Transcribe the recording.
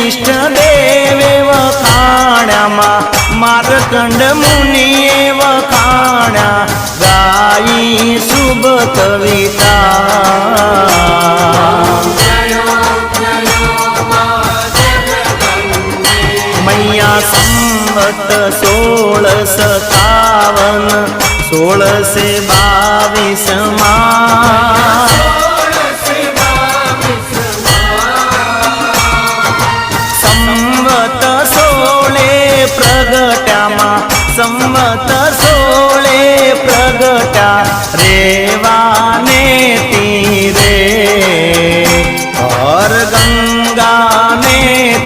इष्ट देवे वखाण्या मार्कंड मुनिये वखाण्या गाई शुभ कविता मैया संवत 1657 1622